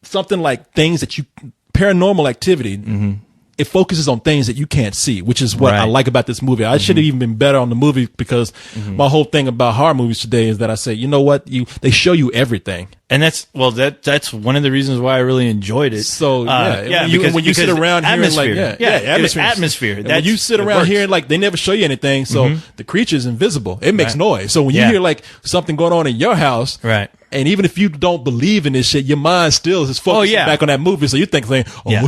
something like things that Paranormal Activity. It focuses on things that you can't see, which is what I like about this movie. I should have even been better on the movie because my whole thing about horror movies today is that I say, you know what, they show you everything. And that's one of the reasons why I really enjoyed it. So because when you sit around hearing like atmosphere. When you sit around hearing like they never show you anything, so the creature's invisible. It makes noise. So when you hear like something going on in your house, right. And even if you don't believe in this shit, your mind still is focusing back on that movie. So you think,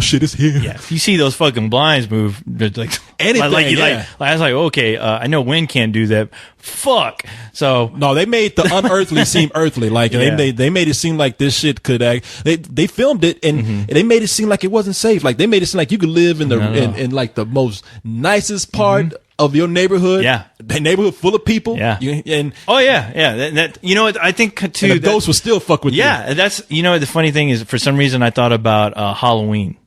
shit is here. Yeah. You see those fucking blinds move, like anything. I was like, okay, I know wind can't do that. Fuck. So no, they made the unearthly seem earthly. Like they made it seem like this shit could act. They filmed it and they made it seem like it wasn't safe. Like they made it seem like you could live in in like the most nicest part of your neighborhood. Yeah. The neighborhood full of people. Yeah. That you know what I think too. And the ghosts will still fuck with you. Yeah. That's the funny thing is for some reason I thought about Halloween.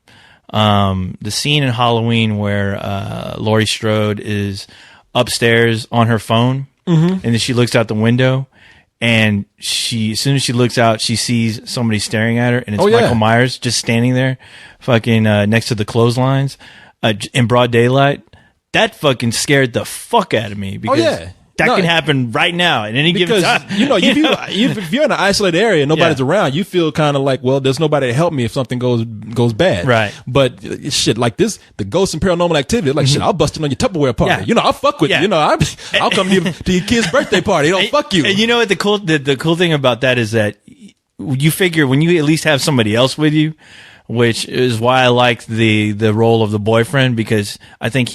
The scene in Halloween where Laurie Strode is upstairs on her phone and then she looks out the window and as soon as she looks out she sees somebody staring at her and it's Michael Myers just standing there fucking next to the clotheslines in broad daylight. That fucking scared the fuck out of me because that can happen right now at any given time. If you're in an isolated area and nobody's around, you feel kind of like, well, there's nobody to help me if something goes bad. Right. But shit like this, the ghost and Paranormal Activity, like shit, I'll bust in on your Tupperware party. Yeah. I'll fuck with you. I'll come to your kid's birthday party. Don't fuck you. And you know what the cool thing about that is that you figure when you at least have somebody else with you, which is why I liked the role of the boyfriend, because I think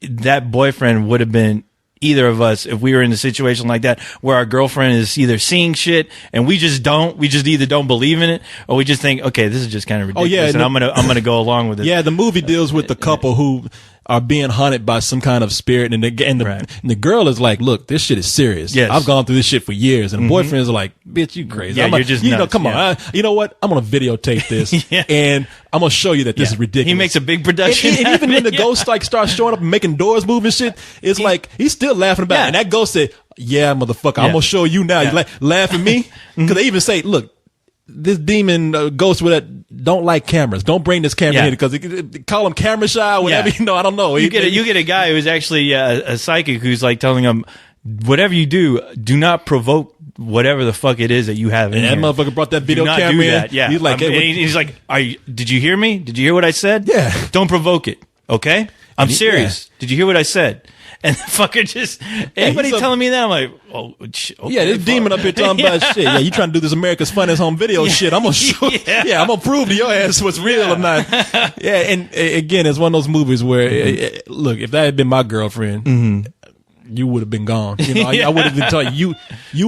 that boyfriend would have been either of us if we were in a situation like that where our girlfriend is either seeing shit and we just either don't believe in it or we just think, okay, this is just kind of ridiculous and I'm gonna go along with it. Yeah, the movie deals with the couple who are being haunted by some kind of spirit, and the girl is like, "Look, this shit is serious. Yes. I've gone through this shit for years." And the boyfriend is like, "Bitch, you crazy? Yeah, you're just nuts. Come on. You know what? I'm gonna videotape this, and I'm gonna show you that this is ridiculous." He makes a big production, and even when the ghost like starts showing up and making doors move and shit, it's like he's still laughing about it. And that ghost said, "Yeah, motherfucker, I'm gonna show you now." You laugh at me because they even say, "Look, this demon ghost with that don't like cameras. Don't bring this camera here because call him camera shy or whatever. I don't know." You get a guy who's actually a psychic who's like telling him, whatever you do not provoke whatever the fuck it is that you have in and here. That motherfucker brought that video do not camera do in. that. Yeah. He's like, he's like, did you hear me? Did you hear what I said? Yeah. Don't provoke it. Okay? I'm serious. Did you hear what I said? And the fucker just, anybody telling me that, I'm like, okay, yeah, this demon up here talking about shit. Yeah, you trying to do this America's Funniest Home Video shit. I'm gonna show, I'm gonna prove to your ass what's real or not. Yeah, and again, it's one of those movies where, look, if that had been my girlfriend, you would have been gone. I would have been telling you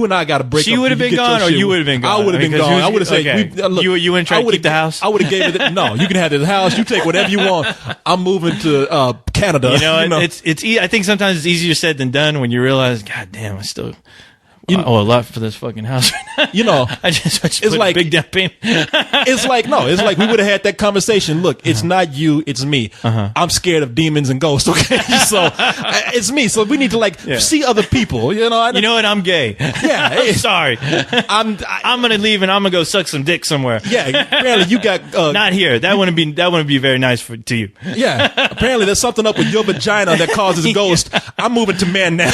and I got to break up. She would have been gone, or you would have been gone. I would have been gone. I would have said, look, you wouldn't try to keep the house. I would have gave it. No, you can have this house. You take whatever you want. I'm moving to Canada. It's I think sometimes it's easier said than done when you realize, God damn, I still owe a lot for this fucking house right now. I just it's like big down payment. It's like we would have had that conversation. Look, it's not you, it's me. I'm scared of demons and ghosts. Okay, so it's me. So we need to see other people. You know what? I'm gay. Yeah, I'm sorry. I'm gonna leave and I'm gonna go suck some dick somewhere. Yeah, apparently you got not here. That wouldn't be very nice to you. Yeah, apparently there's something up with your vagina that causes ghosts. I'm moving to man now.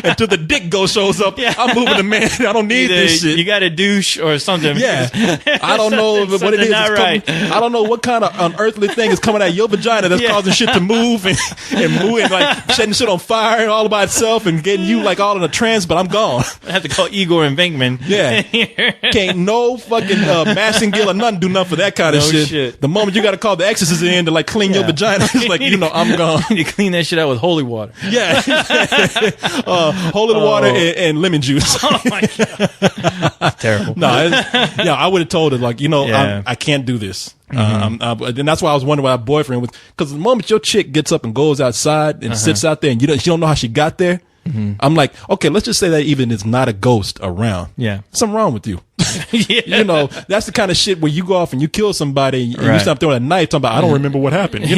Until the dick ghost shows up. Yeah. I'm moving to man. I don't need this shit. You got to douche or something. Yeah. I don't know what it is. Not right. I don't know what kind of unearthly thing is coming out of your vagina that's causing shit to move and move and like setting shit on fire and all by itself and getting you like all in a trance, but I'm gone. I have to call Igor and Venkman. Yeah. Can't no fucking Massengill or nothing do nothing for that kind of shit. The moment you got to call the exorcist in to like clean your vagina, it's like, I'm gone. You clean that shit out with holy water. Yeah. Holy water and lemon juice. Oh my God. Terrible. No, I would have told her like, I can't do this. And that's why I was wondering why my boyfriend was, because the moment your chick gets up and goes outside and sits out there and you don't know how she got there, I'm like, okay, let's just say that even it's not a ghost around. Yeah. Something wrong with you. That's the kind of shit where you go off and you kill somebody and you stop throwing a knife talking about, I don't remember what happened. You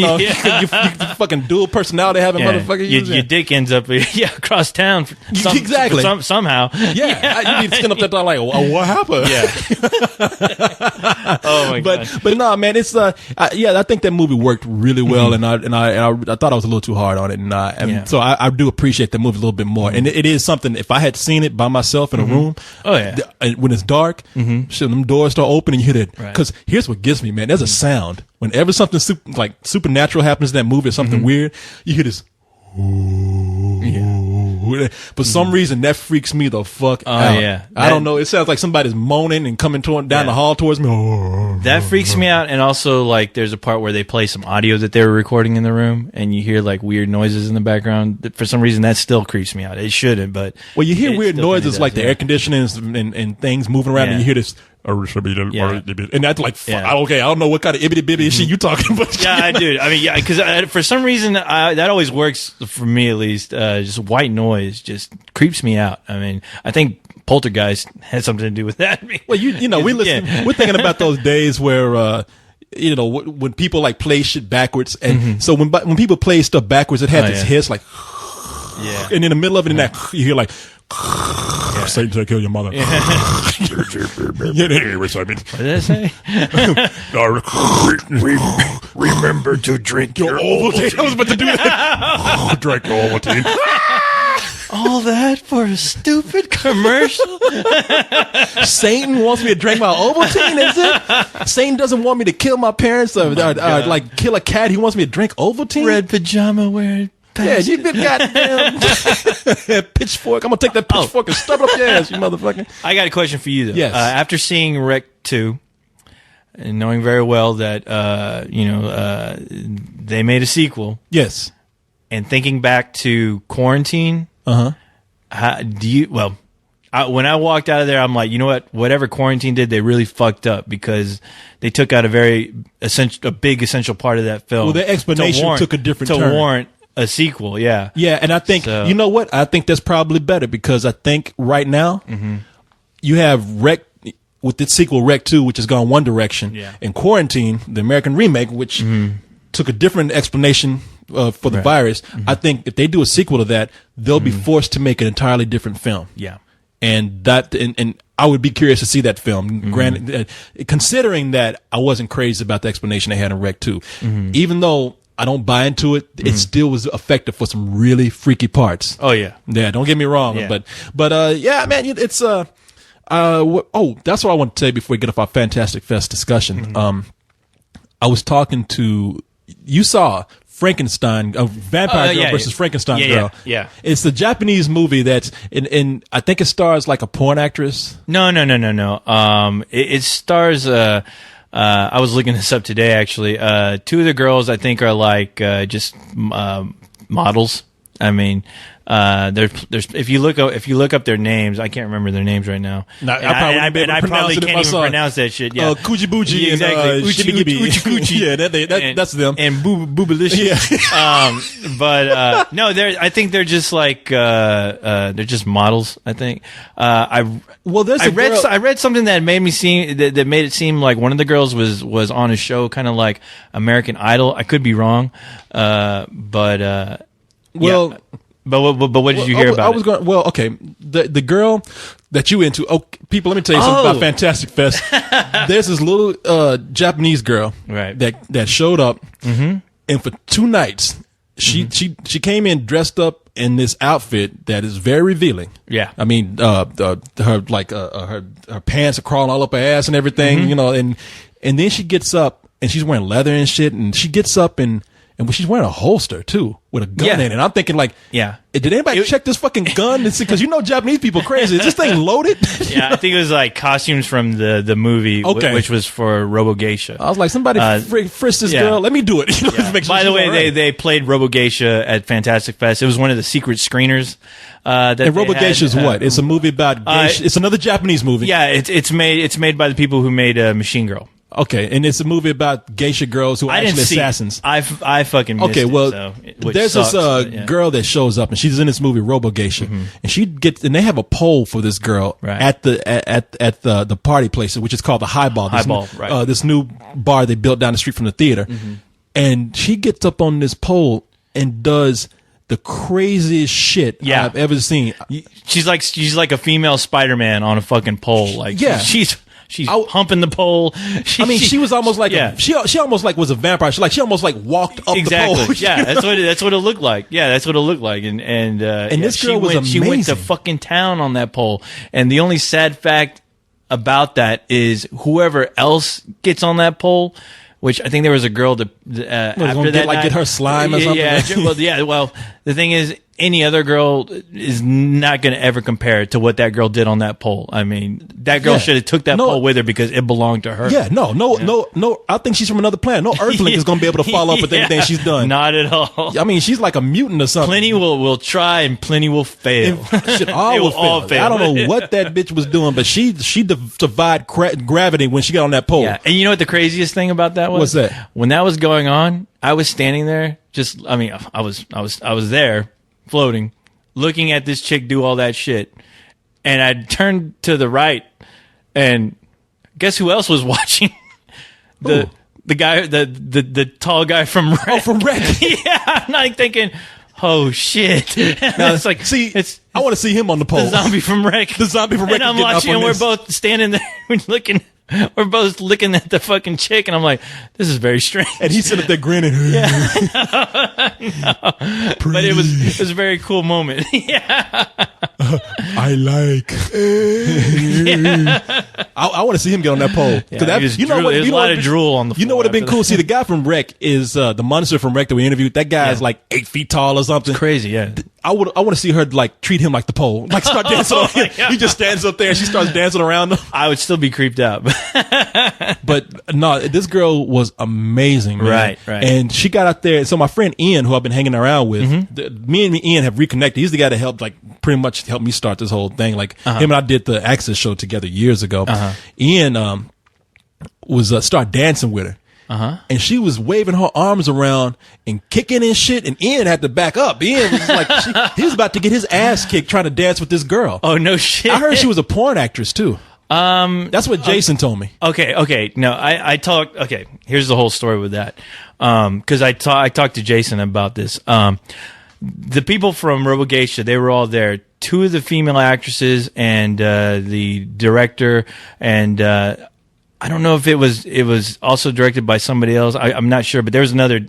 fucking dual personality having motherfucker. Your dick ends up across town. Exactly. Somehow. Yeah. You stand up there like, what happened? Yeah. Oh my god. But no, man, it's I think that movie worked really well, and I thought I was a little too hard on it, and so I do appreciate the movie a little bit more. And it is something. If I had seen it by myself in a room, when it's dark, shit, them doors start opening, you hear it. Because here's what gets me, man. There's a sound whenever something supernatural happens in that movie or something weird. You hear this. For some reason, that freaks me the fuck out. Yeah. I don't know. It sounds like somebody's moaning and coming down the hall towards me. That freaks me out. And also, like, there's a part where they play some audio that they were recording in the room, and you hear like weird noises in the background. For some reason, that still creeps me out. It shouldn't, but you hear weird noises like the air conditioning and things moving around, and you hear this. And that's like, okay, I don't know what kind of ibbity bibby shit you talking about. Yeah, dude. I mean, because for some reason, that always works for me at least. Just white noise just creeps me out. I mean, I think Poltergeist has something to do with that. Well, we listen. We're thinking about those days where, when people like play shit backwards, and so when people play stuff backwards, it had this hiss like, and in the middle of it, you hear like. Satan to kill your mother. What did I say? Remember to drink your Ovaltine. I was about to do that. Drink your Ovaltine. All that for a stupid commercial? Satan wants me to drink my Ovaltine, is it? Satan doesn't want me to kill my parents or like kill a cat. He wants me to drink Ovaltine? Red pajama wearing. Yeah, you been goddamn pitchfork. I'm gonna take that pitchfork and stuff it up your ass, you motherfucker. I got a question for you though. Yes. After seeing Rec 2 and knowing very well that they made a sequel. Yes. And thinking back to Quarantine. How do you? Well, when I walked out of there, I'm like, you know what? Whatever Quarantine did, they really fucked up because they took out a big essential part of that film. Well, the explanation took a different turn. To warrant a sequel, yeah. Yeah, and I think, you know what? I think that's probably better because I think right now you have Rec, with the sequel Rec 2, which has gone one direction, and Quarantine, the American remake, which took a different explanation for the virus. I think if they do a sequel to that, they'll be forced to make an entirely different film. Yeah. And I would be curious to see that film. Granted, considering that I wasn't crazy about the explanation they had in Rec 2. Even though I don't buy into it. It still was effective for some really freaky parts. Oh yeah, yeah. Don't get me wrong, but yeah, man, it's that's what I want to say before we get off our Fantastic Fest discussion. I was talking to you saw Frankenstein, Vampire Girl versus Frankenstein Girl. Yeah. It's the Japanese movie that's in I think it stars like a porn actress. No. It stars. I was looking this up today, actually. Two of the girls, I think, are like just models. I mean, there's if you look up their names, I can't remember their names right now. I probably can't even pronounce that shit. Yeah, Kujibuchi, exactly. Uchi, yeah, that's them. And Boobalicious. Yeah. But no, I think they're just like they're just models. I think. I read something that made me that made it seem like one of the girls was on a show, kind of like American Idol. I could be wrong, but. Well, yeah. But what did you hear about it? Okay. The girl that you into, people, let me tell you something about Fantastic Fest. There's this little Japanese girl that showed up, and for 2 nights, she came in dressed up in this outfit that is very revealing. Yeah. I mean, her pants are crawling all up her ass and everything, and then she gets up and she's wearing leather and shit, and she gets up and she's wearing a holster too with a gun in it. And I'm thinking like, did anybody check this fucking gun? Because Japanese people crazy. Is this thing loaded? Yeah, I think it was like costumes from the movie, which was for Robogeisha. I was like, somebody frisked this girl. Let me do it. By the way, they played Robogeisha at Fantastic Fest. It was one of the secret screeners. And Robogeisha is what? It's a movie about geisha. It's another Japanese movie. Yeah, it's made by the people who made Machine Girl. Okay, and it's a movie about geisha girls who are actually assassins. I fucking missed there's this girl that shows up, and she's in this movie Robogeisha, and they have a poll for this girl at the party place, which is called the Highball. This new bar they built down the street from the theater, and she gets up on this pole and does the craziest shit I've ever seen. She's like a female Spider-Man on a fucking pole. Like, she's humping the pole. She was almost like she almost like was a vampire. She almost like walked up the pole. Yeah, that's what it looked like. Yeah, that's what it looked like. And this girl was amazing. She went to fucking town on that pole. And the only sad fact about that is whoever else gets on that pole, which I think there was a girl that after that get her slime or something. Well, the thing is, any other girl is not going to ever compare to what that girl did on that pole. I mean, that girl should have took that pole with her because it belonged to her. Yeah, no. I think she's from another planet. No Earthling is going to be able to follow up with anything she's done. Not at all. I mean, she's like a mutant or something. Plenty will try and plenty will fail. All fail. I don't know what that bitch was doing, but she defied gravity when she got on that pole. Yeah, and you know what the craziest thing about that was? What's that? When that was going on, I was standing there. I was there, floating, looking at this chick do all that shit, and I turned to the right, and guess who else was watching? The guy, the tall guy from Wreck. Oh, from Wreck. Yeah, I'm like thinking, oh shit. Now it's like, I want to see him on the pole. The zombie from Wreck. The zombie from Wreck. And I'm watching, and we're both standing there looking. We're both looking at the fucking chick, and I'm like, this is very strange. And he's sitting there grinning. Yeah. No. But it was a very cool moment. Yeah. I like. I want to see him get on that pole. Yeah, there's a lot of drool on the floor. You know what would have been cool? See, the guy from Wreck is the monster from Wreck that we interviewed. That guy is like 8 feet tall or something. It's crazy, yeah. I want to see her like treat him like the pole, like start dancing on him. He just stands up there and she starts dancing around him. I would still be creeped out. But no, this girl was amazing, man. Right. And she got out there. So my friend Ian, who I've been hanging around with, me and Ian have reconnected. He's the guy that helped, like, pretty much help me start this whole thing. Like him and I did the Access show together years ago. Ian was start dancing with her. And she was waving her arms around and kicking and shit, and Ian had to back up. Ian was like, he was about to get his ass kicked trying to dance with this girl. Oh, no shit. I heard she was a porn actress too. That's what Jason told me. Okay. No, I talked. Okay, here's the whole story with that. Because I talked to Jason about this. The people from Robogeisha, they were all there. 2 of the female actresses and the director, and I don't know if it was also directed by somebody else. I'm not sure, but there was another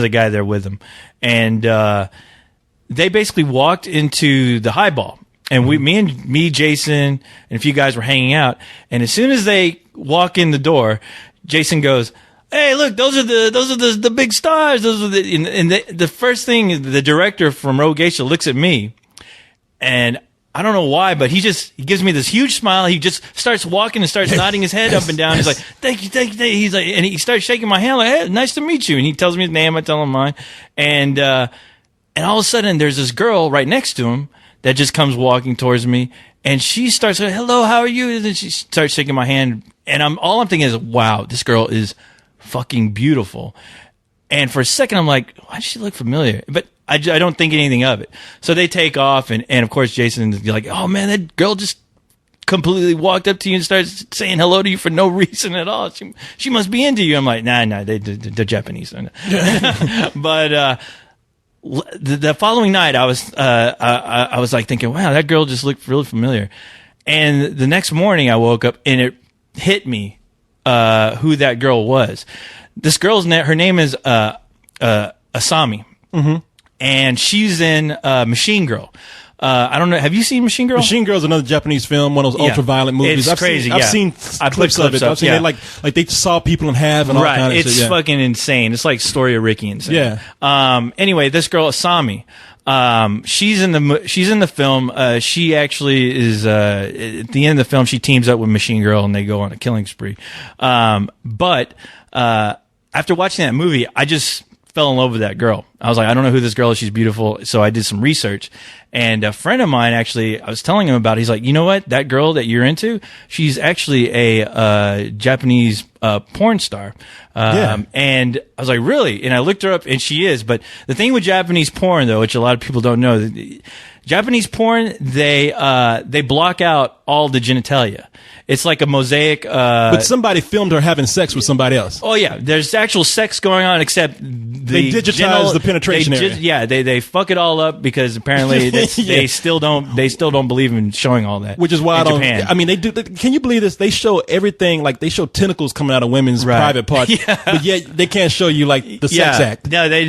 guy there with them, and they basically walked into the highball. And me, Jason, and a few guys were hanging out. And as soon as they walk in the door, Jason goes, "Hey, look, those are the big stars. Those are the first thing the director from Robogeisha looks at me, and I don't know why, but he gives me this huge smile. He just starts walking and starts nodding his head up and down. He's like, thank you. He's like, and he starts shaking my hand like, hey, nice to meet you. And he tells me his name. I tell him mine. And all of a sudden there's this girl right next to him that just comes walking towards me, and she starts saying, hello, how are you? And then she starts shaking my hand, and all I'm thinking is, wow, this girl is fucking beautiful. And for a second, I'm like, why does she look familiar? But I don't think anything of it. So they take off, and of course, Jason's like, oh man, that girl just completely walked up to you and started saying hello to you for no reason at all. She must be into you. I'm like, nah, they're Japanese. But the following night, I was like thinking, wow, that girl just looked really familiar. And the next morning, I woke up and it hit me who that girl was. This girl's her name is Asami, and she's in Machine Girl. I don't know. Have you seen Machine Girl? Machine Girl is another Japanese film, one of those ultra-violent movies. It's crazy. I've seen clips of it. I've seen it like they saw people in half and all kind of shit. It's fucking insane. It's like Story of Ricky insane. Yeah. Anyway, this girl Asami, she's in the film. She actually is at the end of the film. She teams up with Machine Girl and they go on a killing spree. But after watching that movie, I just fell in love with that girl. I was like, I don't know who this girl is. She's beautiful. So I did some research, and a friend of mine actually, I was telling him about it. He's like, you know what? That girl that you're into, she's actually a Japanese porn star. And I was like, really? And I looked her up, and she is. But the thing with Japanese porn, though, which a lot of people don't know, Japanese porn, they block out all the genitalia. It's like a mosaic. But somebody filmed her having sex with somebody else. Oh yeah, there's actual sex going on, except They digitize the penetration area. They fuck it all up because apparently they still don't believe in showing all that. Which is why Japan. I mean, they do. Can you believe this? They show everything, like they show tentacles coming out of women's private parts, but yet they can't show you like the sex act. No, they